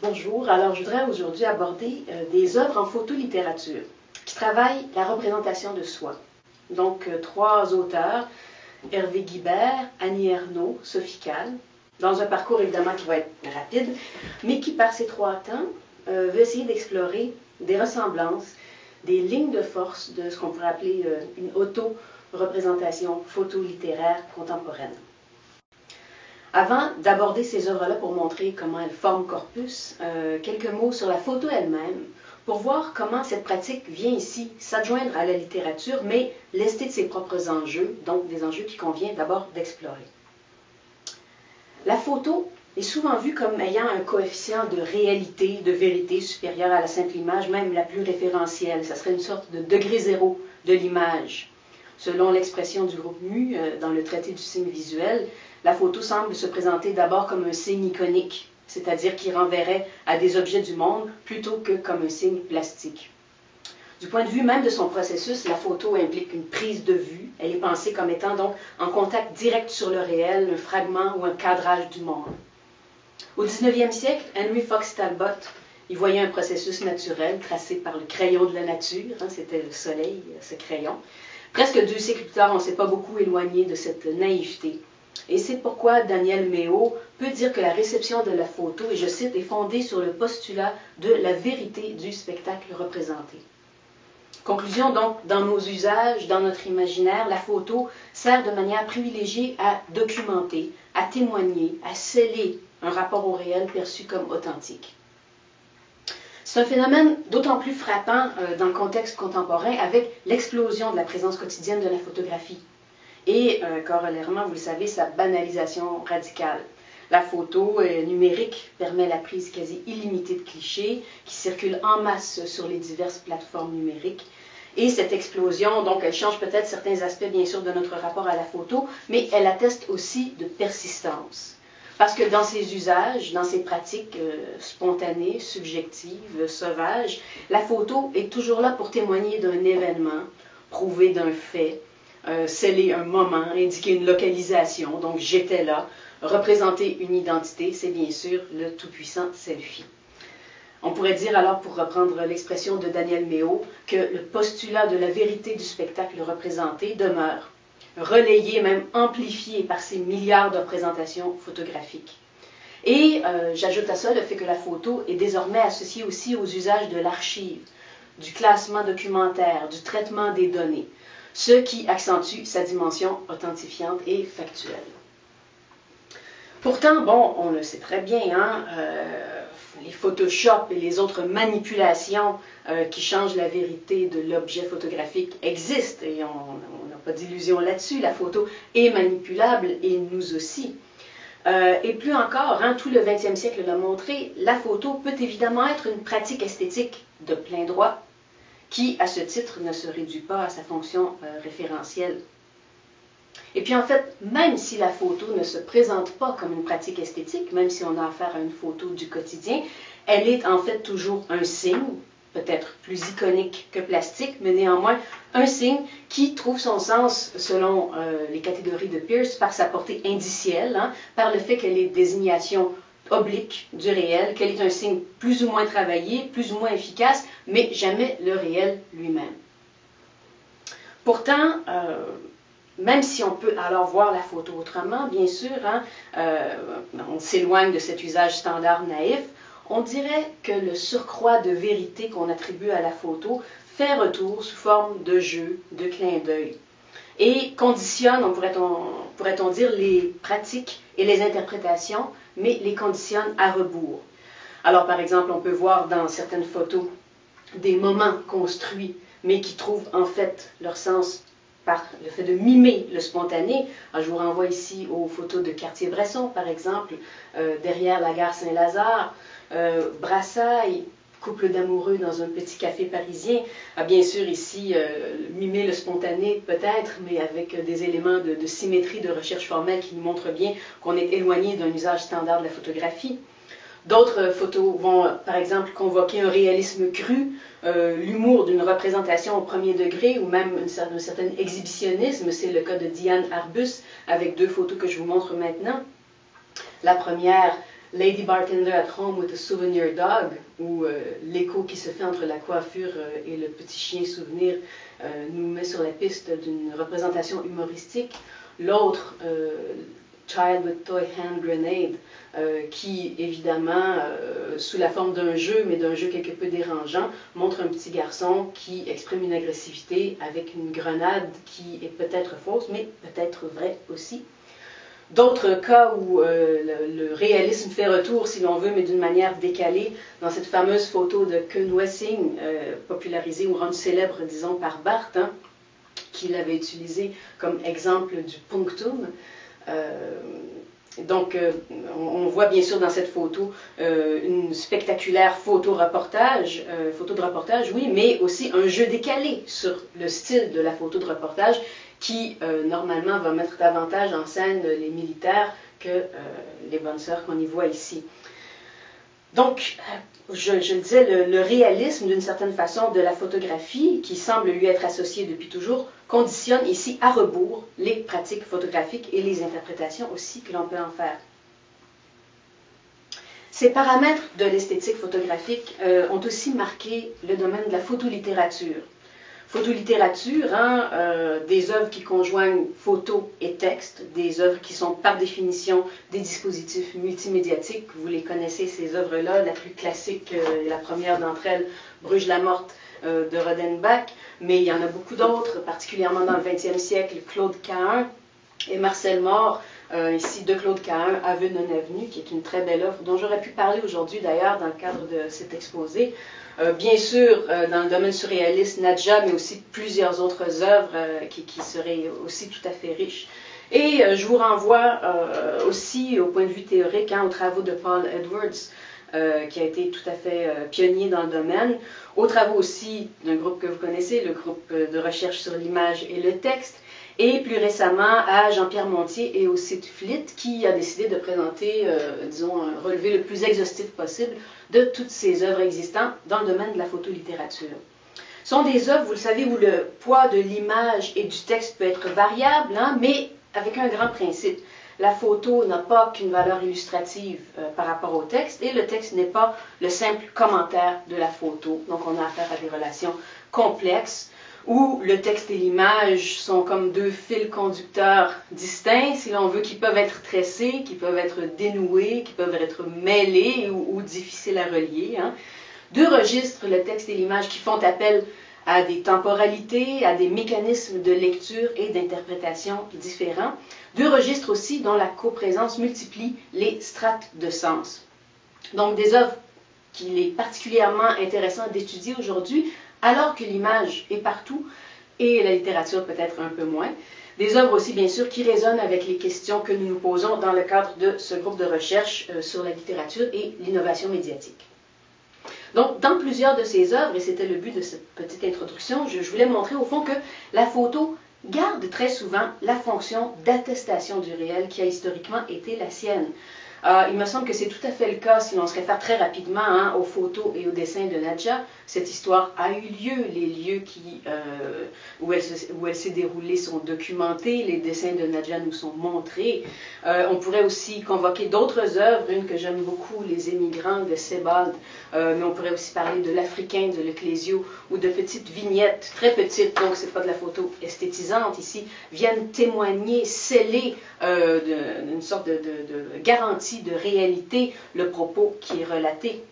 Bonjour, alors je voudrais aujourd'hui aborder des œuvres en photolittérature qui travaillent la représentation de soi. Donc trois auteurs, Hervé Guibert, Annie Ernaux, Sophie Calle, dans un parcours évidemment qui va être rapide, mais qui par ces trois temps veut essayer d'explorer des ressemblances, des lignes de force de ce qu'on pourrait appeler une auto-représentation photolittéraire contemporaine. Avant d'aborder ces œuvres-là pour montrer comment elles forment corpus, quelques mots sur la photo elle-même, pour voir comment cette pratique vient ici s'adjoindre à la littérature, mais lester de ses propres enjeux, donc des enjeux qu'il convient d'abord d'explorer. La photo est souvent vue comme ayant un coefficient de réalité, de vérité supérieur à la simple image, même la plus référentielle. Ça serait une sorte de degré zéro de l'image. Selon l'expression du groupe MU dans le traité du signe visuel, la photo semble se présenter d'abord comme un signe iconique, c'est-à-dire qui renverrait à des objets du monde plutôt que comme un signe plastique. Du point de vue même de son processus, la photo implique une prise de vue. Elle est pensée comme étant donc en contact direct sur le réel, un fragment ou un cadrage du monde. Au 19e siècle, Henry Fox Talbot y voyait un processus naturel tracé par le crayon de la nature, c'était le soleil, ce crayon. Presque 2 siècles plus tard, on ne s'est pas beaucoup éloigné de cette naïveté. Et c'est pourquoi Daniel Méot peut dire que la réception de la photo, et je cite, est fondée sur le postulat de la vérité du spectacle représenté. Conclusion donc, dans nos usages, dans notre imaginaire, la photo sert de manière privilégiée à documenter, à témoigner, à sceller un rapport au réel perçu comme authentique. C'est un phénomène d'autant plus frappant dans le contexte contemporain avec l'explosion de la présence quotidienne de la photographie. Et corollairement, vous le savez, sa banalisation radicale. La photo numérique permet la prise quasi illimitée de clichés qui circulent en masse sur les diverses plateformes numériques. Et cette explosion, donc, elle change peut-être certains aspects, bien sûr, de notre rapport à la photo, mais elle atteste aussi de persistance. Parce que dans ses usages, dans ses pratiques spontanées, subjectives, sauvages, la photo est toujours là pour témoigner d'un événement, prouver d'un fait, sceller un moment, indiquer une localisation, donc j'étais là, représenter une identité, c'est bien sûr le tout-puissant selfie. On pourrait dire alors, pour reprendre l'expression de Daniel Méot, que le postulat de la vérité du spectacle représenté demeure, relayé, même amplifié par ces milliards de représentations photographiques. Et j'ajoute à ça le fait que la photo est désormais associée aussi aux usages de l'archive, du classement documentaire, du traitement des données, ce qui accentue sa dimension authentifiante et factuelle. Pourtant, bon, on le sait très bien, les Photoshop et les autres manipulations qui changent la vérité de l'objet photographique existent et on n'a pas d'illusion là-dessus. La photo est manipulable et nous aussi. Et plus encore, tout le XXe siècle l'a montré, la photo peut évidemment être une pratique esthétique de plein droit qui, à ce titre, ne se réduit pas à sa fonction référentielle. Et puis en fait, même si la photo ne se présente pas comme une pratique esthétique, même si on a affaire à une photo du quotidien, elle est en fait toujours un signe, peut-être plus iconique que plastique, mais néanmoins un signe qui trouve son sens, selon les catégories de Peirce, par sa portée indicielle, par le fait qu'elle est désignation oblique du réel, qu'elle est un signe plus ou moins travaillé, plus ou moins efficace, mais jamais le réel lui-même. Pourtant, même si on peut alors voir la photo autrement, bien sûr, on s'éloigne de cet usage standard naïf, on dirait que le surcroît de vérité qu'on attribue à la photo fait retour sous forme de jeu, de clin d'œil, et conditionne, pourrait-on dire, les pratiques et les interprétations, mais les conditionne à rebours. Alors, par exemple, on peut voir dans certaines photos des moments construits, mais qui trouvent en fait leur sens par le fait de mimer le spontané. Alors, je vous renvoie ici aux photos de Cartier-Bresson, par exemple, derrière la gare Saint-Lazare, Brassailles, couple d'amoureux dans un petit café parisien. Bien sûr, ici, mimer le spontané peut-être, mais avec des éléments de symétrie, de recherche formelle qui nous montrent bien qu'on est éloigné d'un usage standard de la photographie. D'autres photos vont, par exemple, convoquer un réalisme cru, l'humour d'une représentation au premier degré, ou même un certain exhibitionnisme. C'est le cas de Diane Arbus, avec 2 photos que je vous montre maintenant. La première, Lady Bartender at Home with a Souvenir Dog, où l'écho qui se fait entre la coiffure et le petit chien souvenir nous met sur la piste d'une représentation humoristique. L'autre, Child with Toy Hand Grenade, qui évidemment, sous la forme d'un jeu, mais d'un jeu quelque peu dérangeant, montre un petit garçon qui exprime une agressivité avec une grenade qui est peut-être fausse, mais peut-être vraie aussi. D'autres cas où le réalisme fait retour, si l'on veut, mais d'une manière décalée, dans cette fameuse photo de Ken Wessing, popularisée ou rendue célèbre, disons, par Barthes, hein, qui l'avait utilisé comme exemple du punctum. Donc, on voit bien sûr dans cette photo une spectaculaire photo de reportage, oui, mais aussi un jeu décalé sur le style de la photo de reportage qui, normalement, va mettre davantage en scène les militaires que les bonnes sœurs qu'on y voit ici. Donc, je le disais, le réalisme, d'une certaine façon, de la photographie, qui semble lui être associé depuis toujours, conditionne ici à rebours les pratiques photographiques et les interprétations aussi que l'on peut en faire. Ces paramètres de l'esthétique photographique ont aussi marqué le domaine de la photolittérature. Photolittérature, hein, des œuvres qui conjoignent photo et texte, des œuvres qui sont par définition des dispositifs multimédiatiques. Vous les connaissez, ces œuvres-là. La plus classique, la première d'entre elles, Bruges la morte de Rodenbach, mais il y en a beaucoup d'autres, particulièrement dans le XXe siècle, Claude Cahun et Marcel Mort, ici de Claude Cahun, Aveu non avenu, qui est une très belle œuvre dont j'aurais pu parler aujourd'hui d'ailleurs dans le cadre de cet exposé. Bien sûr, dans le domaine surréaliste, Nadja, mais aussi plusieurs autres œuvres qui seraient aussi tout à fait riches. Et je vous renvoie aussi, au point de vue théorique, hein, aux travaux de Paul Edwards, qui a été tout à fait pionnier dans le domaine, aux travaux aussi d'un groupe que vous connaissez, le groupe de recherche sur l'image et le texte, et plus récemment à Jean-Pierre Montier et au site Flit, qui a décidé de présenter, disons, un relevé le plus exhaustif possible de toutes ces œuvres existantes dans le domaine de la photolittérature. Ce sont des œuvres, vous le savez, où le poids de l'image et du texte peut être variable, hein, mais avec un grand principe. La photo n'a pas qu'une valeur illustrative par rapport au texte, et le texte n'est pas le simple commentaire de la photo. Donc on a affaire à des relations complexes, où le texte et l'image sont comme deux fils conducteurs distincts, si l'on veut, qui peuvent être tressés, qui peuvent être dénoués, qui peuvent être mêlés ou difficiles à relier. Hein. Deux registres, le texte et l'image, qui font appel à des temporalités, à des mécanismes de lecture et d'interprétation différents. Deux registres aussi dont la coprésence multiplie les strates de sens. Donc des œuvres qu'il est particulièrement intéressant d'étudier aujourd'hui, alors que l'image est partout, et la littérature peut-être un peu moins. Des œuvres aussi, bien sûr, qui résonnent avec les questions que nous nous posons dans le cadre de ce groupe de recherche sur la littérature et l'innovation médiatique. Donc, dans plusieurs de ces œuvres, et c'était le but de cette petite introduction, je voulais montrer au fond que la photo garde très souvent la fonction d'attestation du réel qui a historiquement été la sienne. Il me semble que c'est tout à fait le cas si l'on se réfère très rapidement hein, aux photos et aux dessins de Nadja. Cette histoire a eu lieu, les lieux où elle s'est déroulée sont documentés, les dessins de Nadja nous sont montrés. On pourrait aussi convoquer d'autres œuvres, une que j'aime beaucoup, Les émigrants de Sebald, mais on pourrait aussi parler de l'Africain de Leclésio, ou de petites vignettes, très petites, donc c'est pas de la photo esthétisante ici, viennent témoigner, sceller d'une sorte de garantie de réalité le propos qui est relaté.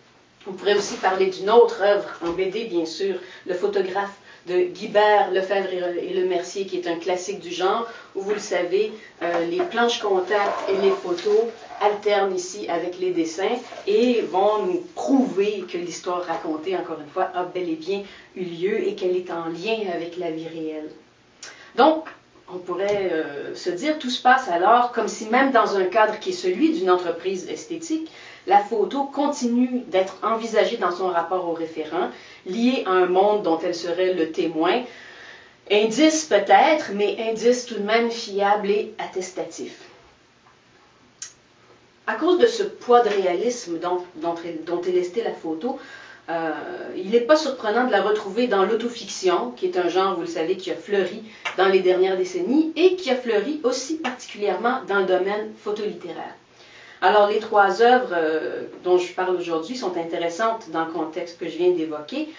On pourrait aussi parler d'une autre œuvre en BD, bien sûr, Le photographe de Guibert, Lefebvre et Le Mercier, qui est un classique du genre, où vous le savez, les planches contact et les photos alternent ici avec les dessins et vont nous prouver que l'histoire racontée, encore une fois, a bel et bien eu lieu et qu'elle est en lien avec la vie réelle. Donc, on pourrait se dire, tout se passe alors comme si même dans un cadre qui est celui d'une entreprise esthétique, la photo continue d'être envisagée dans son rapport au référent, liée à un monde dont elle serait le témoin. Indice peut-être, mais indice tout de même fiable et attestatif. À cause de ce poids de réalisme dont est lestée la photo, il n'est pas surprenant de la retrouver dans l'autofiction, qui est un genre, vous le savez, qui a fleuri dans les dernières décennies et qui a fleuri aussi particulièrement dans le domaine photolittéraire. Alors, les trois œuvres dont je parle aujourd'hui sont intéressantes dans le contexte que je viens d'évoquer.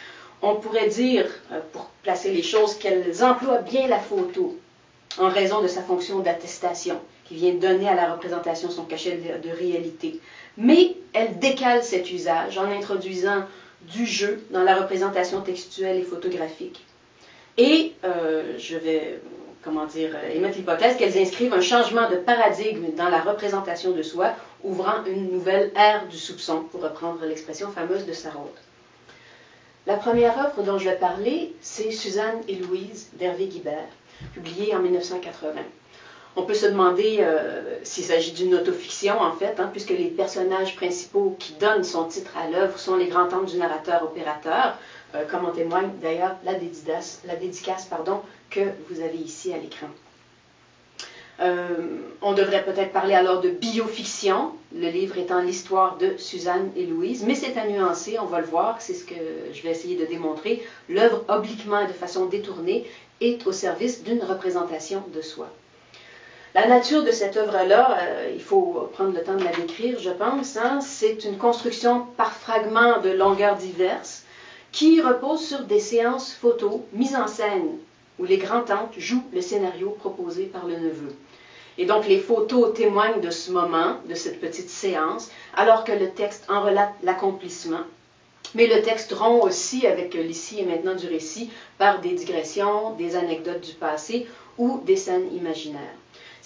On pourrait dire, pour placer les choses, qu'elles emploient bien la photo en raison de sa fonction d'attestation, qui vient donner à la représentation son cachet de réalité. Mais elles décalent cet usage en introduisant du jeu dans la représentation textuelle et photographique. Et je vais émettre l'hypothèse qu'elles inscrivent un changement de paradigme dans la représentation de soi, ouvrant une nouvelle ère du soupçon, pour reprendre l'expression fameuse de Sarraute. La première œuvre dont je vais parler, c'est Suzanne et Louise d'Hervé Guibert, publiée en 1980. On peut se demander s'il s'agit d'une autofiction, en fait, puisque les personnages principaux qui donnent son titre à l'œuvre sont les grands-tantes du narrateur-opérateur, comme en témoigne d'ailleurs la dédicace que vous avez ici à l'écran. On devrait peut-être parler alors de biofiction, le livre étant l'histoire de Suzanne et Louise, mais c'est à nuancer, on va le voir, c'est ce que je vais essayer de démontrer. L'œuvre, obliquement et de façon détournée, est au service d'une représentation de soi. La nature de cette œuvre-là, il faut prendre le temps de la décrire, je pense, c'est une construction par fragments de longueurs diverses qui repose sur des séances photos mises en scène, où les grands-tantes jouent le scénario proposé par le neveu. Et donc les photos témoignent de ce moment, de cette petite séance, alors que le texte en relate l'accomplissement. Mais le texte rompt aussi avec l'ici et maintenant du récit par des digressions, des anecdotes du passé ou des scènes imaginaires.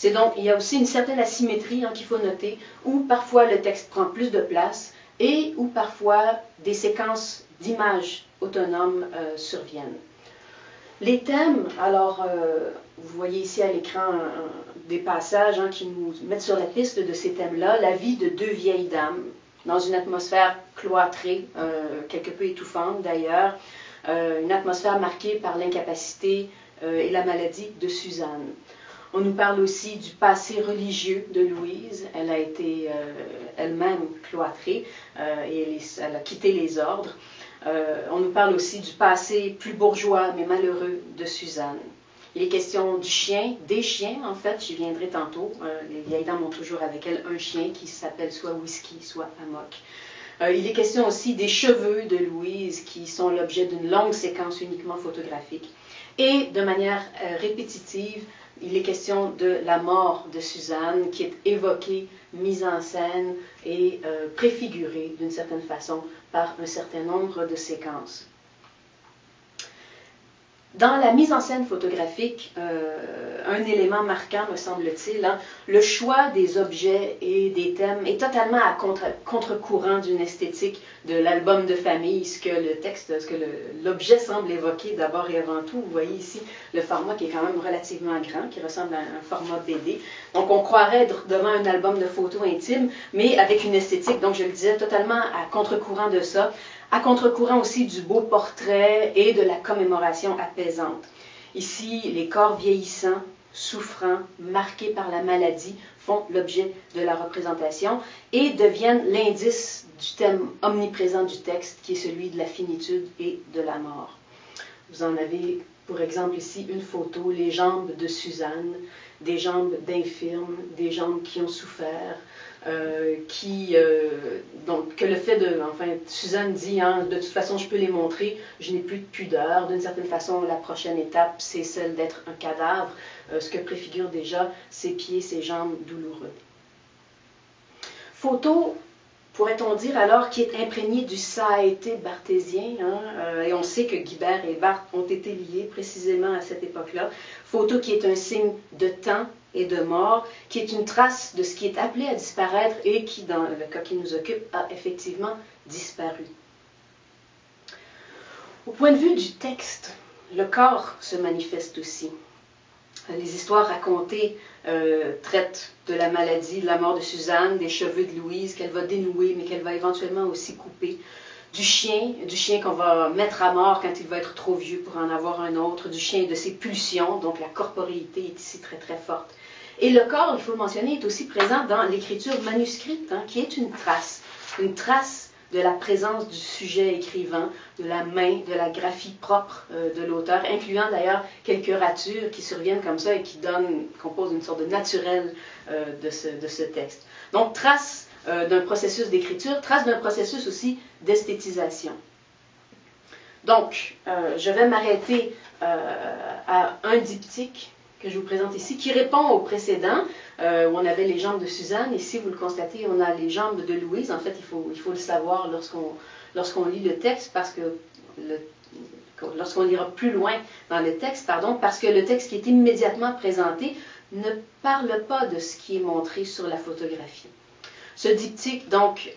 Il y a aussi une certaine asymétrie qu'il faut noter, où parfois le texte prend plus de place et où parfois des séquences d'images autonomes surviennent. Les thèmes, alors, vous voyez ici à l'écran des passages qui nous mettent sur la piste de ces thèmes-là. La vie de deux vieilles dames, dans une atmosphère cloîtrée, quelque peu étouffante d'ailleurs, une atmosphère marquée par l'incapacité et la maladie de Suzanne. On nous parle aussi du passé religieux de Louise. Elle a été elle-même cloîtrée et elle a quitté les ordres. On nous parle aussi du passé plus bourgeois mais malheureux de Suzanne. Il est question du chien, des chiens en fait, j'y viendrai tantôt. Les vieilles dames ont toujours avec elles un chien qui s'appelle soit Whisky, soit Amok. Il est question aussi des cheveux de Louise qui sont l'objet d'une longue séquence uniquement photographique. Et de manière répétitive, il est question de la mort de Suzanne qui est évoquée, mise en scène et préfigurée d'une certaine façon par un certain nombre de séquences. Dans la mise en scène photographique, un élément marquant, me semble-t-il, le choix des objets et des thèmes est totalement à contre-courant d'une esthétique de l'album de famille, ce que l'objet semble évoquer d'abord et avant tout. Vous voyez ici le format qui est quand même relativement grand, qui ressemble à un format BD. Donc on croirait être devant un album de photos intimes, mais avec une esthétique, donc je le disais, totalement à contre-courant de ça, à contre-courant aussi du beau portrait et de la commémoration apaisante. Ici, les corps vieillissants, souffrants, marqués par la maladie, font l'objet de la représentation et deviennent l'indice du thème omniprésent du texte, qui est celui de la finitude et de la mort. Vous en avez, pour exemple, ici une photo, les jambes de Suzanne, des jambes d'infirme, des jambes qui ont souffert, donc que le fait de, Suzanne dit, de toute façon je peux les montrer, je n'ai plus de pudeur, d'une certaine façon la prochaine étape c'est celle d'être un cadavre, ce que préfigurent déjà ses pieds, ses jambes douloureux. Photo, pourrait-on dire alors, qui est imprégnée du ça a été barthésien, et on sait que Guibert et Barthes ont été liés précisément à cette époque-là. Photo qui est un signe de temps et de mort, qui est une trace de ce qui est appelé à disparaître et qui, dans le cas qui nous occupe, a effectivement disparu. Au point de vue du texte, le corps se manifeste aussi. Les histoires racontées traitent de la maladie, de la mort de Suzanne, des cheveux de Louise qu'elle va dénouer, mais qu'elle va éventuellement aussi couper, du chien qu'on va mettre à mort quand il va être trop vieux pour en avoir un autre, du chien et de ses pulsions, donc la corporéité est ici très très forte. Et le corps, il faut le mentionner, est aussi présent dans l'écriture manuscrite, qui est une trace de la présence du sujet écrivant, de la main, de la graphie propre de l'auteur, incluant d'ailleurs quelques ratures qui surviennent comme ça et qui composent une sorte de naturel de ce texte. Donc, trace d'un processus d'écriture, trace d'un processus aussi d'esthétisation. Donc, je vais m'arrêter à un diptyque que je vous présente ici, qui répond au précédent, où on avait les jambes de Suzanne. Ici, vous le constatez, on a les jambes de Louise. En fait, il faut le savoir lorsqu'on lit le texte, parce que lorsqu'on lira plus loin dans le texte, parce que le texte qui est immédiatement présenté ne parle pas de ce qui est montré sur la photographie. Ce diptyque, donc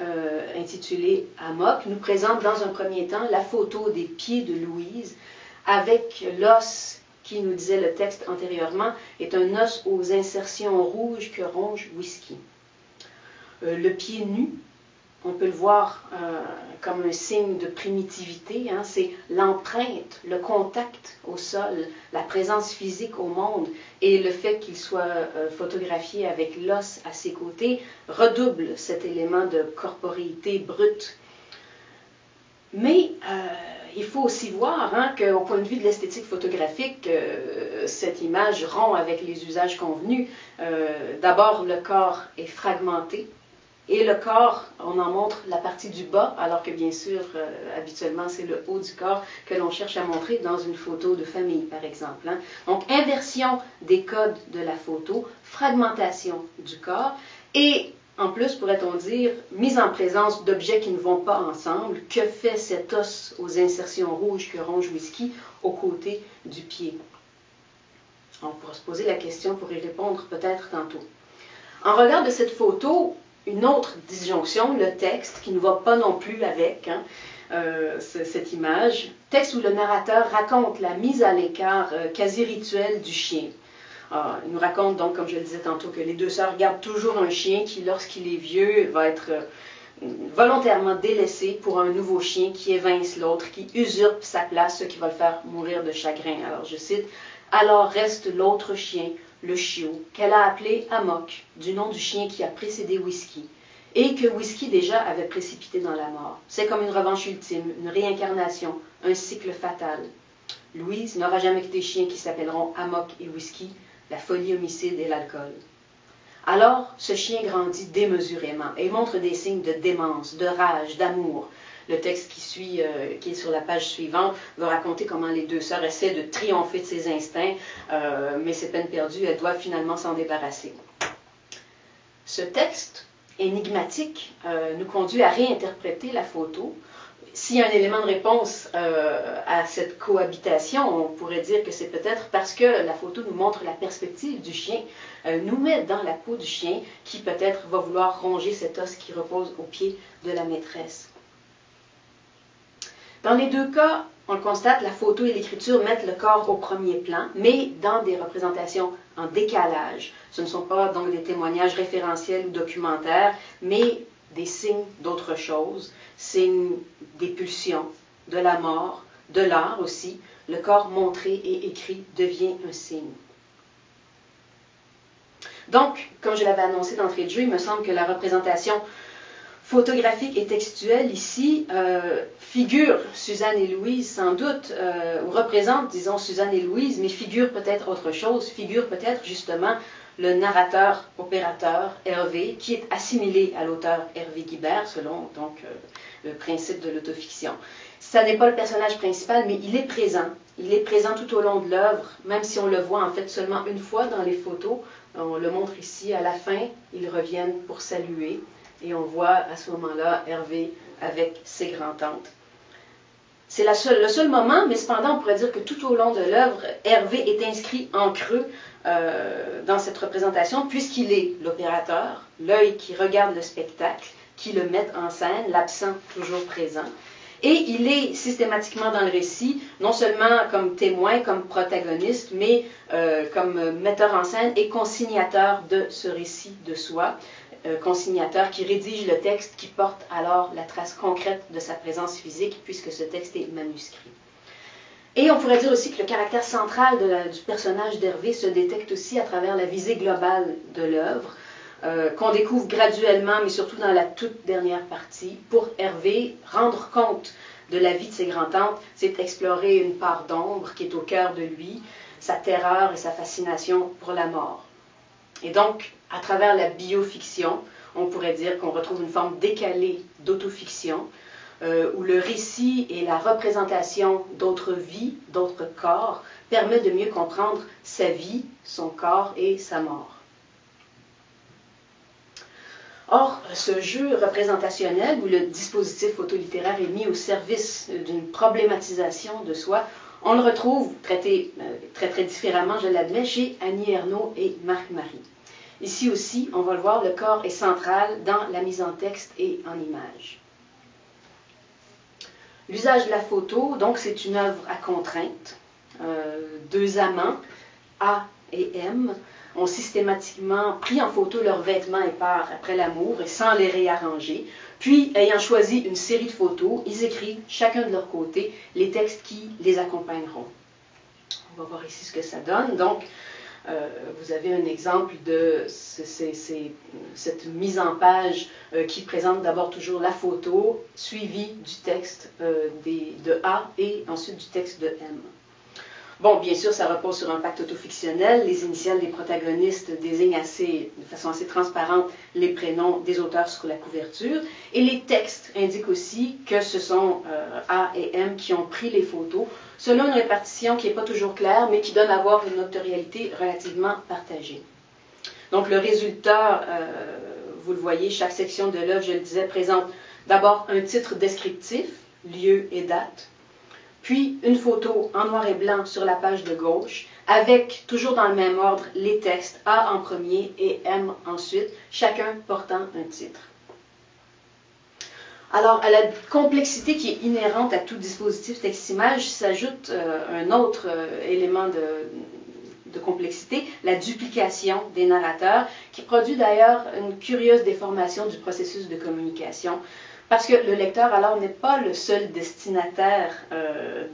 intitulé Amok, nous présente dans un premier temps la photo des pieds de Louise avec l'os qui, nous disait le texte antérieurement, est un os aux insertions rouges que ronge Whisky. Le pied nu, on peut le voir comme un signe de primitivité, hein, c'est l'empreinte, le contact au sol, la présence physique au monde, et le fait qu'il soit photographié avec l'os à ses côtés redouble cet élément de corporéité brute. Mais il faut aussi voir hein, qu'au point de vue de l'esthétique photographique, cette image rompt avec les usages convenus. D'abord, le corps est fragmenté. Et le corps, on en montre la partie du bas, alors que bien sûr, habituellement, c'est le haut du corps que l'on cherche à montrer dans une photo de famille, par exemple. Hein. Donc, inversion des codes de la photo, fragmentation du corps, et en plus, pourrait-on dire, mise en présence d'objets qui ne vont pas ensemble. Que fait cet os aux insertions rouges que ronge Whisky aux côtés du pied? On pourra se poser la question pour y répondre peut-être tantôt. En regard de cette photo, une autre disjonction, le texte, qui ne va pas non plus avec cette image, texte où le narrateur raconte la mise à l'écart quasi rituelle du chien. Il nous raconte donc, comme je le disais tantôt, que les deux sœurs gardent toujours un chien qui, lorsqu'il est vieux, va être volontairement délaissé pour un nouveau chien qui évince l'autre, qui usurpe sa place, ce qui va le faire mourir de chagrin. Alors je cite, « Alors reste l'autre chien, le chiot, qu'elle a appelé Amok, du nom du chien qui a précédé Whisky, et que Whisky déjà avait précipité dans la mort. C'est comme une revanche ultime, une réincarnation, un cycle fatal. Louise n'aura jamais que des chiens qui s'appelleront Amok et Whisky, la folie homicide et l'alcool. Alors, ce chien grandit démesurément et montre des signes de démence, de rage, d'amour. Le texte qui suit, qui est sur la page suivante, va raconter comment les deux sœurs essaient de triompher de ses instincts, mais c'est peine perdue, elles doivent finalement s'en débarrasser. Ce texte énigmatique nous conduit à réinterpréter la photo. S'il y a un élément de réponse à cette cohabitation, on pourrait dire que c'est peut-être parce que la photo nous montre la perspective du chien, nous met dans la peau du chien qui peut-être va vouloir ronger cet os qui repose au pied de la maîtresse. Dans les deux cas, on le constate, la photo et l'écriture mettent le corps au premier plan, mais dans des représentations en décalage. Ce ne sont pas donc des témoignages référentiels ou documentaires, mais des signes d'autre chose, signes des pulsions, de la mort, de l'art aussi. Le corps montré et écrit devient un signe. Donc, comme je l'avais annoncé d'entrée de jeu, il me semble que la représentation photographique et textuelle ici figure Suzanne et Louise sans doute, ou représente, disons, Suzanne et Louise, mais figure peut-être autre chose, figure peut-être justement le narrateur-opérateur Hervé, qui est assimilé à l'auteur Hervé Guibert, selon donc le principe de l'autofiction. Ça n'est pas le personnage principal, mais il est présent. Il est présent tout au long de l'œuvre, même si on le voit en fait seulement une fois dans les photos. On le montre ici, à la fin, ils reviennent pour saluer, et on voit à ce moment-là Hervé avec ses grands-tantes. C'est le seul moment, mais cependant, on pourrait dire que tout au long de l'œuvre, Hervé est inscrit en creux dans cette représentation, puisqu'il est l'opérateur, l'œil qui regarde le spectacle, qui le met en scène, l'absent toujours présent. Et il est systématiquement dans le récit, non seulement comme témoin, comme protagoniste, mais comme metteur en scène et consignateur de ce récit de soi. Consignateur qui rédige le texte, qui porte alors la trace concrète de sa présence physique, puisque ce texte est manuscrit. Et on pourrait dire aussi que le caractère central du personnage d'Hervé se détecte aussi à travers la visée globale de l'œuvre, qu'on découvre graduellement, mais surtout dans la toute dernière partie. Pour Hervé, rendre compte de la vie de ses grands-tantes, c'est explorer une part d'ombre qui est au cœur de lui, sa terreur et sa fascination pour la mort. Et donc, à travers la biofiction, On pourrait dire qu'on retrouve une forme décalée d'autofiction, où le récit et la représentation d'autres vies, d'autres corps, permettent de mieux comprendre sa vie, son corps et sa mort. Or, ce jeu représentationnel où le dispositif photolittéraire est mis au service d'une problématisation de soi, on le retrouve traité très différemment, je l'admets, chez Annie Ernaux et Marc Marie. Ici aussi, on va le voir, le corps est central dans la mise en texte et en image. L'usage de la photo, donc, c'est une œuvre à contrainte. Deux amants, A et M, ont systématiquement pris en photo leurs vêtements épars après l'amour et sans les réarranger. Puis, ayant choisi une série de photos, ils écrivent chacun de leur côté les textes qui les accompagneront. On va voir ici ce que ça donne. Donc, vous avez un exemple de cette mise en page qui présente d'abord toujours la photo, suivie du texte de A et ensuite du texte de M. Bon, bien sûr, ça repose sur un pacte autofictionnel. Les initiales des protagonistes désignent de façon assez transparente les prénoms des auteurs sur la couverture. Et les textes indiquent aussi que ce sont A et M qui ont pris les photos, selon une répartition qui n'est pas toujours claire, mais qui donne à voir une notoriété relativement partagée. Donc, le résultat, vous le voyez, chaque section de l'œuvre, je le disais, présente d'abord un titre descriptif, lieu et date, puis une photo en noir et blanc sur la page de gauche, avec, toujours dans le même ordre, les textes A en premier et M ensuite, chacun portant un titre. Alors, à la complexité qui est inhérente à tout dispositif texte-image s'ajoute un autre élément de complexité, la duplication des narrateurs, qui produit d'ailleurs une curieuse déformation du processus de communication. Parce que le lecteur, alors, n'est pas le seul destinataire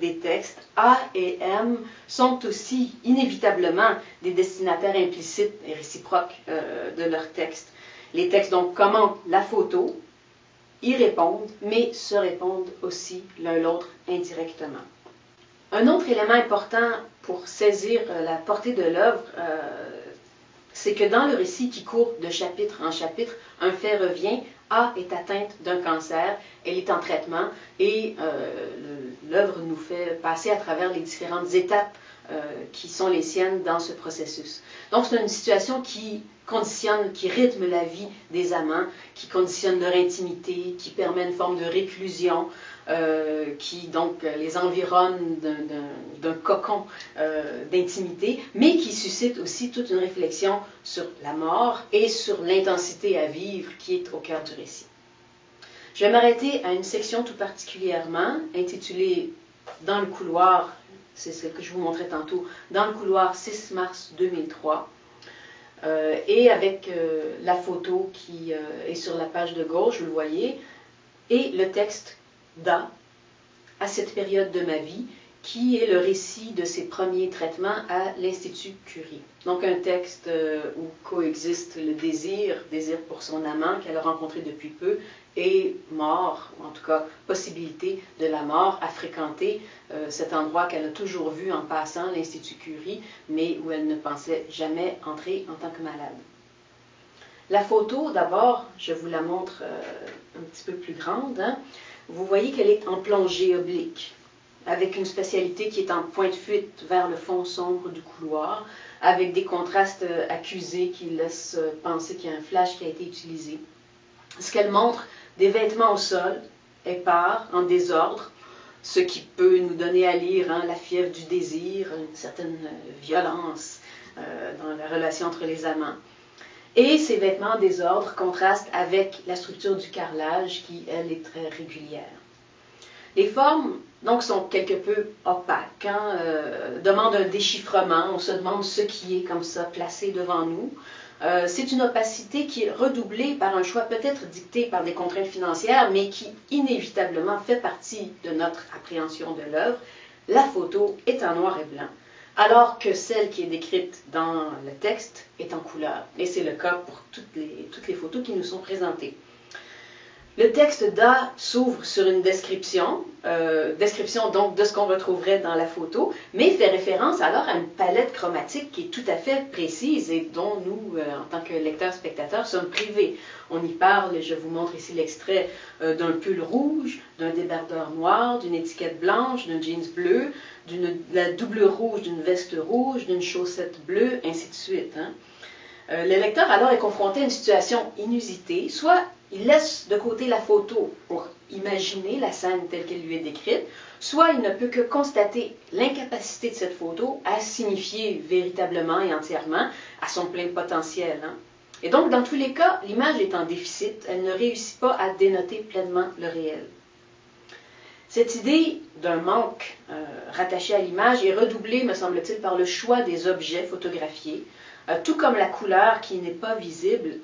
des textes. A et M sont aussi inévitablement des destinataires implicites et réciproques de leurs textes. Les textes, donc, commentent la photo, y répondent, mais se répondent aussi l'un l'autre indirectement. Un autre élément important pour saisir la portée de l'œuvre, c'est que dans le récit qui court de chapitre en chapitre, un fait revient. A est atteinte d'un cancer, elle est en traitement et l'œuvre nous fait passer à travers les différentes étapes qui sont les siennes dans ce processus. Donc c'est une situation qui conditionne, qui rythme la vie des amants, qui conditionne leur intimité, qui permet une forme de réclusion, qui donc les environne d'un cocon d'intimité, mais qui suscite aussi toute une réflexion sur la mort et sur l'intensité à vivre qui est au cœur du récit. Je vais m'arrêter à une section tout particulièrement intitulée « Dans le couloir », c'est celle que je vous montrais tantôt, « Dans le couloir 6 mars 2003 », et avec la photo qui est sur la page de gauche, vous le voyez, et le texte d'A, à cette période de ma vie, qui est le récit de ses premiers traitements à l'Institut Curie. Donc un texte où coexiste le désir pour son amant qu'elle a rencontré depuis peu, et mort, ou en tout cas possibilité de la mort, à fréquenter cet endroit qu'elle a toujours vu en passant, l'Institut Curie, mais où elle ne pensait jamais entrer en tant que malade. La photo, d'abord, je vous la montre un petit peu plus grande, hein. Vous voyez qu'elle est en plongée oblique, avec une spatialité qui est en point de fuite vers le fond sombre du couloir, avec des contrastes accusés qui laissent penser qu'il y a un flash qui a été utilisé. Ce qu'elle montre, des vêtements au sol, épars, en désordre, ce qui peut nous donner à lire la fièvre du désir, une certaine violence dans la relation entre les amants. Et ces vêtements en désordre contrastent avec la structure du carrelage qui, elle, est très régulière. Les formes, donc, sont quelque peu opaques, demandent un déchiffrement, on se demande ce qui est comme ça placé devant nous. C'est une opacité qui est redoublée par un choix peut-être dicté par des contraintes financières, mais qui inévitablement fait partie de notre appréhension de l'œuvre. La photo est en noir et blanc, alors que celle qui est décrite dans le texte est en couleur. Et c'est le cas pour toutes les photos qui nous sont présentées. Le texte d'A s'ouvre sur une description, description donc de ce qu'on retrouverait dans la photo, mais fait référence alors à une palette chromatique qui est tout à fait précise et dont nous, en tant que lecteurs-spectateurs, sommes privés. On y parle, je vous montre ici l'extrait d'un pull rouge, d'un débardeur noir, d'une étiquette blanche, d'un jeans bleu, de la doublure rouge, d'une veste rouge, d'une chaussette bleue, ainsi de suite. Hein. Le lecteur alors est confronté à une situation inusitée, soit il laisse de côté la photo pour imaginer la scène telle qu'elle lui est décrite, soit il ne peut que constater l'incapacité de cette photo à signifier véritablement et entièrement à son plein potentiel. Hein. Et donc, dans tous les cas, l'image est en déficit, elle ne réussit pas à dénoter pleinement le réel. Cette idée d'un manque rattaché à l'image est redoublée, me semble-t-il, par le choix des objets photographiés, tout comme la couleur qui n'est pas visible.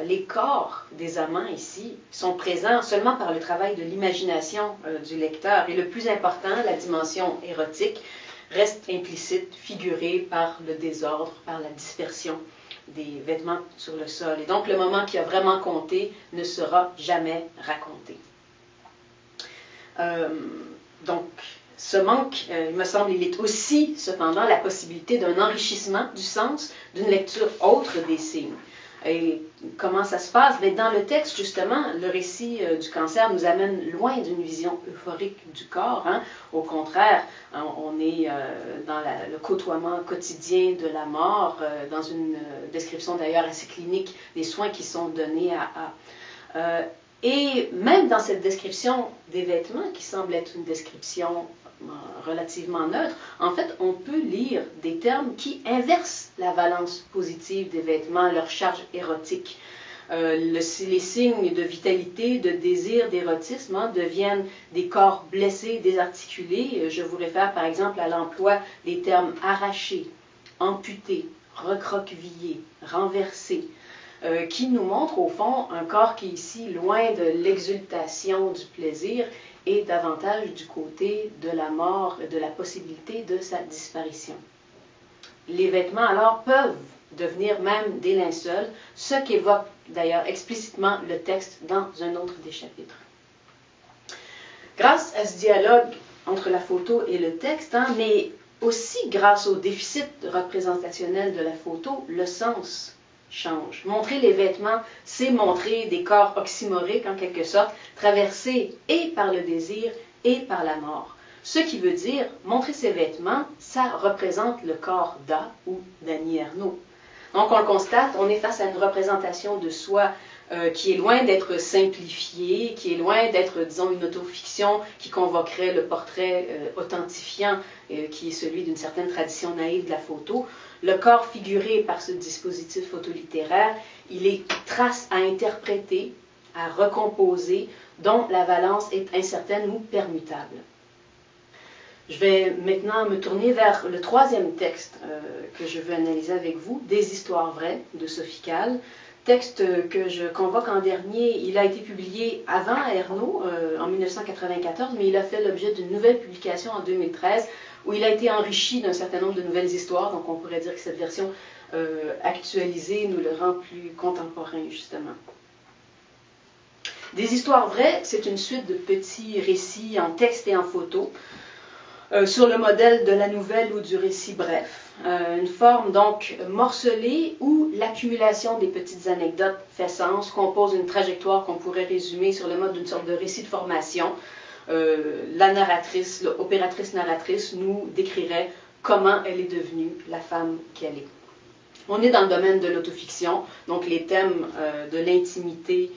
Les corps des amants ici sont présents seulement par le travail de l'imagination du lecteur. Et le plus important, la dimension érotique, reste implicite, figurée par le désordre, par la dispersion des vêtements sur le sol. Et donc le moment qui a vraiment compté ne sera jamais raconté. Donc ce manque, il me semble, il est aussi cependant la possibilité d'un enrichissement du sens d'une lecture autre des signes. Et comment ça se passe? Bien, dans le texte, justement, le récit du cancer nous amène loin d'une vision euphorique du corps. Hein. Au contraire, on est dans le côtoiement quotidien de la mort, dans une description d'ailleurs assez clinique des soins qui sont donnés à et même dans cette description des vêtements, qui semble être une description relativement neutre, en fait, on peut lire des termes qui inversent la valence positive des vêtements, leur charge érotique. Les signes de vitalité, de désir, d'érotisme deviennent des corps blessés, désarticulés. Je vous réfère par exemple à l'emploi des termes arraché, amputé, recroquevillé, renversé, qui nous montrent au fond un corps qui est ici loin de l'exultation du plaisir et davantage du côté de la mort, de la possibilité de sa disparition. Les vêtements alors peuvent devenir même des linceuls, ce qu'évoque d'ailleurs explicitement le texte dans un autre des chapitres. Grâce à ce dialogue entre la photo et le texte, mais aussi grâce au déficit représentationnel de la photo, le sens change. Montrer les vêtements, c'est montrer des corps oxymoriques en quelque sorte, traversés et par le désir et par la mort. Ce qui veut dire, montrer ces vêtements, ça représente le corps d'A ou d'Annie Ernaux. Donc on le constate, on est face à une représentation de soi qui est loin d'être simplifiée, qui est loin d'être, disons, une autofiction qui convoquerait le portrait authentifiant qui est celui d'une certaine tradition naïve de la photo. Le corps figuré par ce dispositif photolittéraire, il est trace à interpréter, à recomposer, dont la valence est incertaine ou permutable. Je vais maintenant me tourner vers le troisième texte que je veux analyser avec vous, Des histoires vraies de Sophie Calle. Texte que je convoque en dernier, il a été publié avant Ernaux, en 1994, mais il a fait l'objet d'une nouvelle publication en 2013, où il a été enrichi d'un certain nombre de nouvelles histoires, donc on pourrait dire que cette version actualisée nous le rend plus contemporain, justement. Des histoires vraies, c'est une suite de petits récits en texte et en photo, sur le modèle de la nouvelle ou du récit bref. Une forme donc morcelée où l'accumulation des petites anecdotes fait sens, compose une trajectoire qu'on pourrait résumer sur le mode d'une sorte de récit de formation. La narratrice, l'opératrice-narratrice nous décrirait comment elle est devenue la femme qu'elle est. On est dans le domaine de l'autofiction, donc les thèmes de l'intimité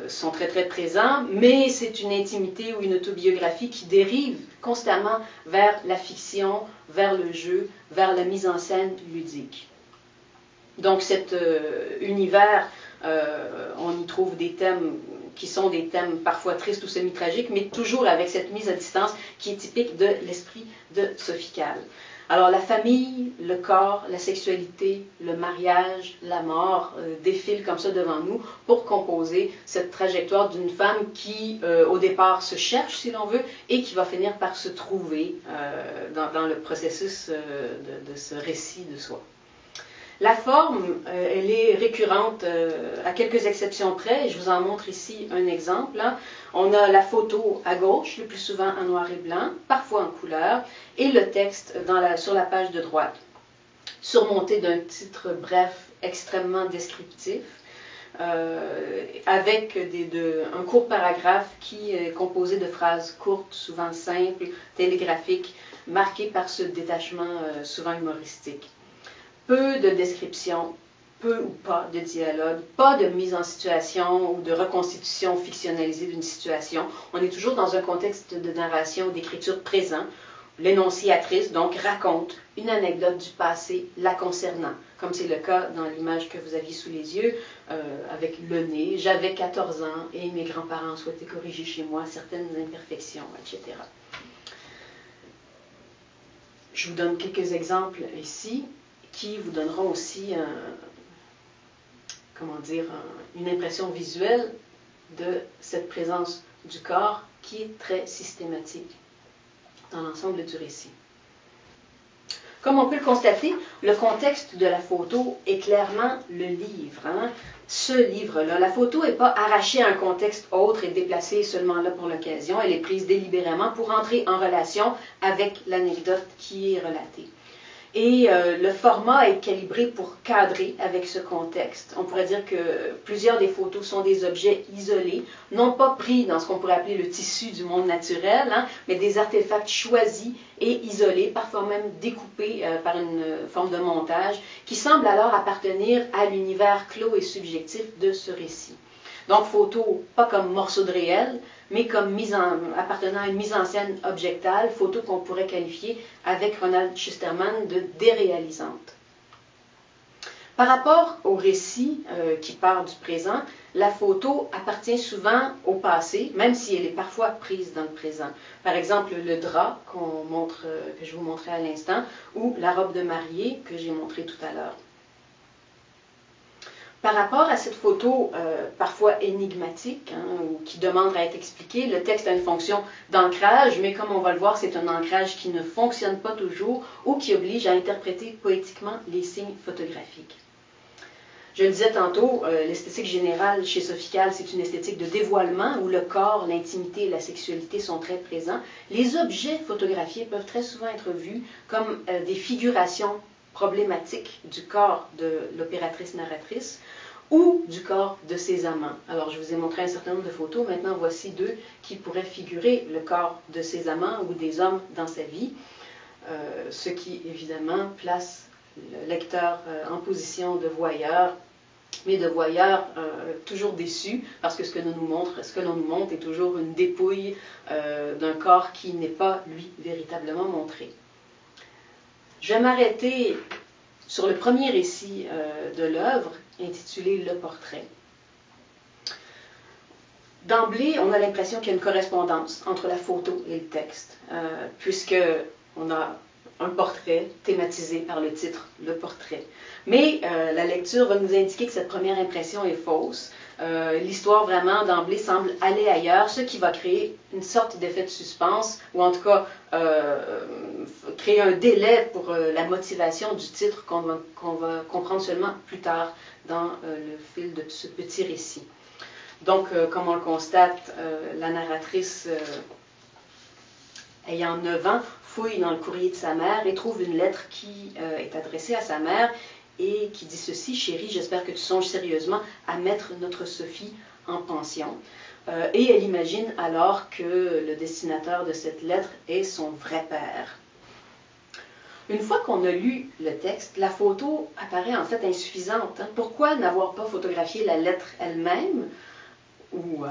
sont très très présents, mais c'est une intimité ou une autobiographie qui dérive constamment vers la fiction, vers le jeu, vers la mise en scène ludique. Donc cet univers, on y trouve des thèmes qui sont des thèmes parfois tristes ou semi-tragiques, mais toujours avec cette mise à distance qui est typique de l'esprit de Sophie Calle. Alors la famille, le corps, la sexualité, le mariage, la mort défilent comme ça devant nous pour composer cette trajectoire d'une femme qui au départ se cherche si l'on veut et qui va finir par se trouver dans le processus de ce récit de soi. La forme, elle est récurrente à quelques exceptions près. Je vous en montre ici un exemple. Hein. On a la photo à gauche, le plus souvent en noir et blanc, parfois en couleur, et le texte sur la page de droite, surmonté d'un titre bref, extrêmement descriptif, avec un court paragraphe qui est composé de phrases courtes, souvent simples, télégraphiques, marquées par ce détachement souvent humoristique. Peu de description, peu ou pas de dialogue, pas de mise en situation ou de reconstitution fictionnalisée d'une situation. On est toujours dans un contexte de narration ou d'écriture présent. L'énonciatrice, donc, raconte une anecdote du passé la concernant, comme c'est le cas dans l'image que vous aviez sous les yeux, avec le nez. J'avais 14 ans et mes grands-parents souhaitaient corriger chez moi certaines imperfections, etc. Je vous donne quelques exemples ici qui vous donneront aussi une impression visuelle de cette présence du corps qui est très systématique dans l'ensemble du récit. Comme on peut le constater, le contexte de la photo est clairement le livre. Hein? Ce livre-là, la photo n'est pas arrachée à un contexte autre et déplacée seulement là pour l'occasion. Elle est prise délibérément pour entrer en relation avec l'anecdote qui est relatée. Et le format est calibré pour cadrer avec ce contexte. On pourrait dire que plusieurs des photos sont des objets isolés, non pas pris dans ce qu'on pourrait appeler le tissu du monde naturel, hein, mais des artefacts choisis et isolés, parfois même découpés par une forme de montage, qui semble alors appartenir à l'univers clos et subjectif de ce récit. Donc, photo, pas comme morceau de réel, mais comme appartenant à une mise en scène objectale, photo qu'on pourrait qualifier, avec Ronald Schusterman, de déréalisante. Par rapport au récit qui part du présent, la photo appartient souvent au passé, même si elle est parfois prise dans le présent. Par exemple, le drap que je vous montrais à l'instant, ou la robe de mariée que j'ai montrée tout à l'heure. Par rapport à cette photo parfois énigmatique, hein, ou qui demande à être expliquée, le texte a une fonction d'ancrage, mais comme on va le voir, c'est un ancrage qui ne fonctionne pas toujours ou qui oblige à interpréter poétiquement les signes photographiques. Je le disais tantôt, l'esthétique générale chez Sophie Calle, c'est une esthétique de dévoilement où le corps, l'intimité et la sexualité sont très présents. Les objets photographiés peuvent très souvent être vus comme des figurations problématique du corps de l'opératrice-narratrice ou du corps de ses amants. Alors, je vous ai montré un certain nombre de photos. Maintenant, voici deux qui pourraient figurer le corps de ses amants ou des hommes dans sa vie, ce qui, évidemment, place le lecteur en position de voyeur, mais de voyeur toujours déçu, parce que ce que l'on nous montre est toujours une dépouille d'un corps qui n'est pas, lui, véritablement montré. Je vais m'arrêter sur le premier récit de l'œuvre, intitulé « Le portrait ». D'emblée, on a l'impression qu'il y a une correspondance entre la photo et le texte, puisqu'on a un portrait thématisé par le titre « Le portrait ». Mais la lecture va nous indiquer que cette première impression est fausse. L'histoire vraiment d'emblée semble aller ailleurs, ce qui va créer une sorte d'effet de suspense, ou en tout cas créer un délai pour la motivation du titre qu'on va comprendre seulement plus tard dans le fil de ce petit récit. Donc, comme on le constate, la narratrice, ayant 9 ans, fouille dans le courrier de sa mère et trouve une lettre qui est adressée à sa mère et qui dit ceci: « Chérie, j'espère que tu songes sérieusement à mettre notre Sophie en pension. » Et elle imagine alors que le destinataire de cette lettre est son vrai père. Une fois qu'on a lu le texte, la photo apparaît en fait insuffisante. Hein? Pourquoi n'avoir pas photographié la lettre elle-même, ou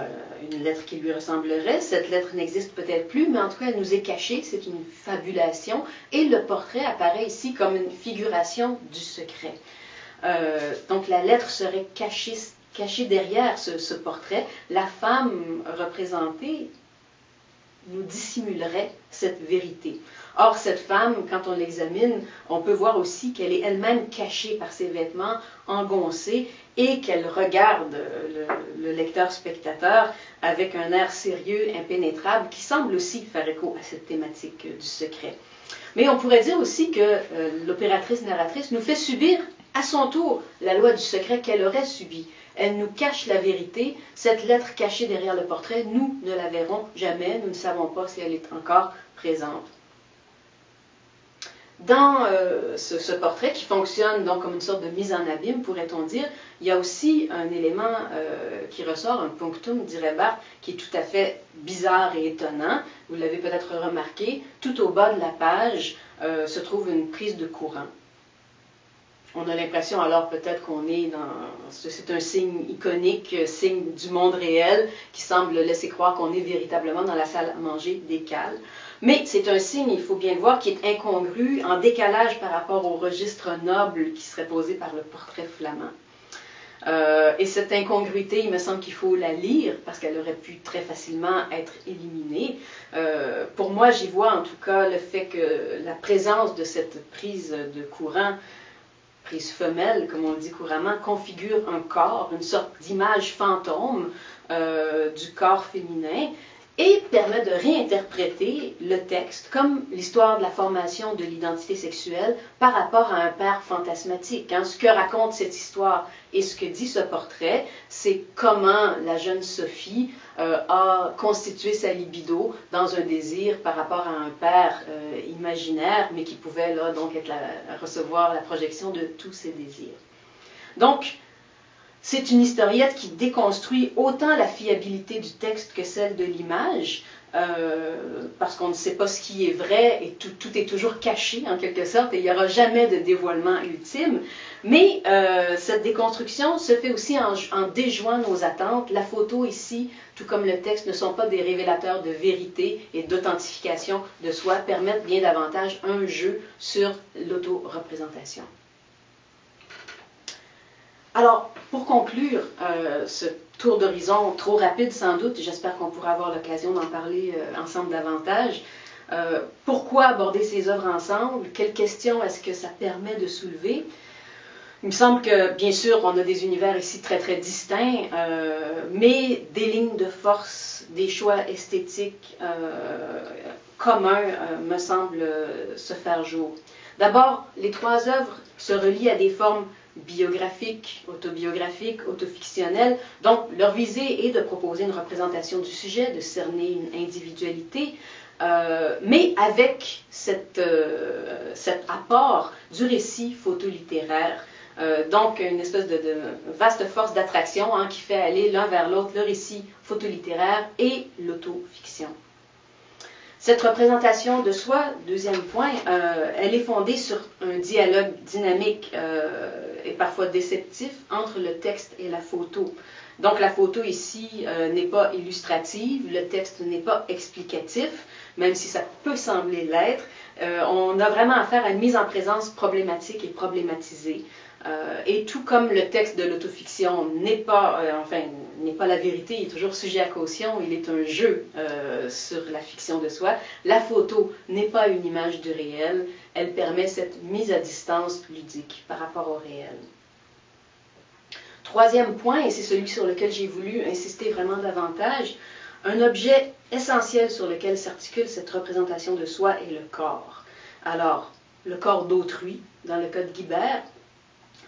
une lettre qui lui ressemblerait? Cette lettre n'existe peut-être plus, mais en tout cas, elle nous est cachée, c'est une fabulation, et le portrait apparaît ici comme une figuration du secret. Donc la lettre serait cachée derrière ce portrait. La femme représentée nous dissimulerait cette vérité. Or, cette femme, quand on l'examine, on peut voir aussi qu'elle est elle-même cachée par ses vêtements engoncés et qu'elle regarde le lecteur-spectateur avec un air sérieux, impénétrable, qui semble aussi faire écho à cette thématique du secret. Mais on pourrait dire aussi que l'opératrice-narratrice nous fait subir à son tour la loi du secret qu'elle aurait subie. Elle nous cache la vérité. Cette lettre cachée derrière le portrait, nous ne la verrons jamais. Nous ne savons pas si elle est encore présente. Dans ce portrait, qui fonctionne donc comme une sorte de mise en abîme, pourrait-on dire, il y a aussi un élément qui ressort, un punctum, dirait Barthes, qui est tout à fait bizarre et étonnant. Vous l'avez peut-être remarqué, tout au bas de la page se trouve une prise de courant. On a l'impression alors peut-être qu'on est dans... C'est un signe iconique, signe du monde réel, qui semble laisser croire qu'on est véritablement dans la salle à manger des Cales. Mais c'est un signe, il faut bien le voir, qui est incongru, en décalage par rapport au registre noble qui serait posé par le portrait flamand. Et cette incongruité, il me semble qu'il faut la lire, parce qu'elle aurait pu très facilement être éliminée. Pour moi, j'y vois en tout cas le fait que la présence de cette prise de courant, prise femelle, comme on le dit couramment, configure un corps, une sorte d'image fantôme du corps féminin, et permet de réinterpréter le texte comme l'histoire de la formation de l'identité sexuelle par rapport à un père fantasmatique. Ce que raconte cette histoire et ce que dit ce portrait, c'est comment la jeune Sophie a constitué sa libido dans un désir par rapport à un père imaginaire, mais qui pouvait là, donc recevoir la projection de tous ses désirs. Donc, c'est une historiette qui déconstruit autant la fiabilité du texte que celle de l'image, parce qu'on ne sait pas ce qui est vrai et tout est toujours caché en quelque sorte et il n'y aura jamais de dévoilement ultime. Mais cette déconstruction se fait aussi en déjouant nos attentes. La photo ici, tout comme le texte, ne sont pas des révélateurs de vérité et d'authentification de soi, permettent bien davantage un jeu sur l'auto-représentation. Alors, pour conclure ce tour d'horizon trop rapide sans doute, j'espère qu'on pourra avoir l'occasion d'en parler ensemble davantage. Pourquoi aborder ces œuvres ensemble? Quelles questions est-ce que ça permet de soulever? Il me semble que, bien sûr, on a des univers ici très très distincts, mais des lignes de force, des choix esthétiques communs me semblent se faire jour. D'abord, les trois œuvres se relient à des formes biographiques, autobiographiques, autofictionnelles. Donc, leur visée est de proposer une représentation du sujet, de cerner une individualité, mais avec cet apport du récit photolittéraire. Donc, une espèce de vaste force d'attraction qui fait aller l'un vers l'autre le récit photolittéraire et l'autofiction. Cette représentation de soi, deuxième point, elle est fondée sur un dialogue dynamique et parfois déceptif entre le texte et la photo. Donc la photo ici n'est pas illustrative, le texte n'est pas explicatif, même si ça peut sembler l'être. On a vraiment affaire à une mise en présence problématique et problématisée. Et tout comme le texte de l'autofiction n'est pas, n'est pas la vérité, il est toujours sujet à caution, il est un jeu sur la fiction de soi, la photo n'est pas une image du réel, elle permet cette mise à distance ludique par rapport au réel. Troisième point, et c'est celui sur lequel j'ai voulu insister vraiment davantage, un objet essentiel sur lequel s'articule cette représentation de soi est le corps. Alors, le corps d'autrui, dans le cas de Guibert,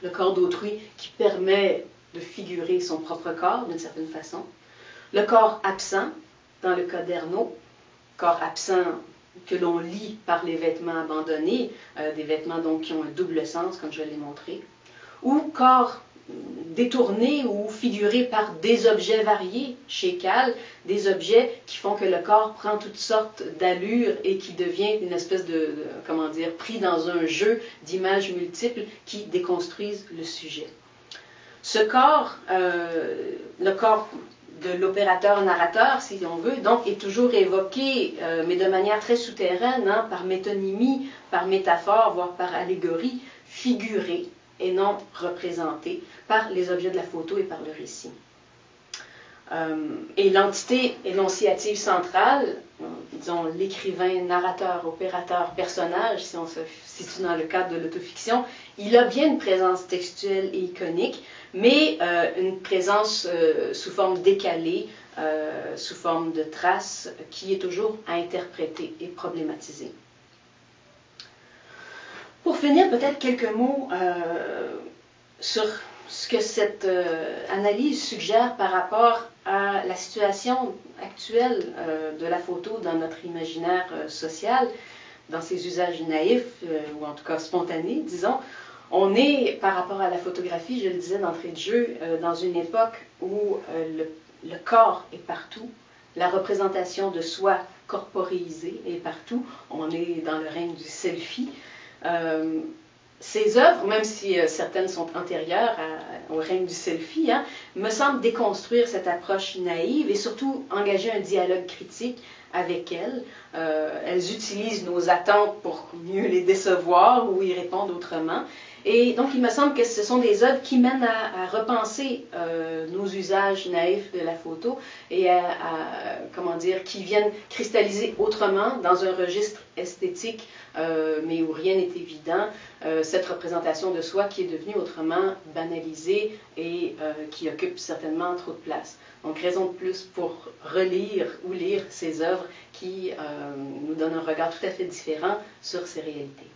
le corps d'autrui qui permet de figurer son propre corps d'une certaine façon. Le corps absent, dans le cas d'Ernaux, corps absent que l'on lit par les vêtements abandonnés, des vêtements donc qui ont un double sens, comme je l'ai montré. Ou corps détourné ou figuré par des objets variés chez Cales, des objets qui font que le corps prend toutes sortes d'allures et qui devient une espèce de comment dire, pris dans un jeu d'images multiples qui déconstruisent le sujet. Ce corps, le corps de l'opérateur-narrateur, si on veut, donc est toujours évoqué, mais de manière très souterraine, par métonymie, par métaphore, voire par allégorie, figuré et non représenté par les objets de la photo et par le récit. Et l'entité énonciative centrale, disons l'écrivain, narrateur, opérateur, personnage, si on se situe dans le cadre de l'autofiction, il a bien une présence textuelle et iconique, mais une présence sous forme décalée, sous forme de traces, qui est toujours à interpréter et problématiser. Pour finir, peut-être quelques mots sur ce que cette analyse suggère par rapport à la situation actuelle de la photo dans notre imaginaire social, dans ses usages naïfs, ou en tout cas spontanés, disons. On est, par rapport à la photographie, je le disais d'entrée de jeu, dans une époque où le corps est partout, la représentation de soi corporéisée est partout. On est dans le règne du selfie. Ces œuvres, même si certaines sont antérieures au règne du selfie, me semblent déconstruire cette approche naïve et surtout engager un dialogue critique avec elles. Elles utilisent nos attentes pour mieux les décevoir ou y répondre autrement. Et donc, il me semble que ce sont des œuvres qui mènent à repenser nos usages naïfs de la photo et comment dire, qui viennent cristalliser autrement dans un registre esthétique, mais où rien n'est évident, cette représentation de soi qui est devenue autrement banalisée et qui occupe certainement trop de place. Donc, raison de plus pour relire ou lire ces œuvres qui nous donnent un regard tout à fait différent sur ces réalités.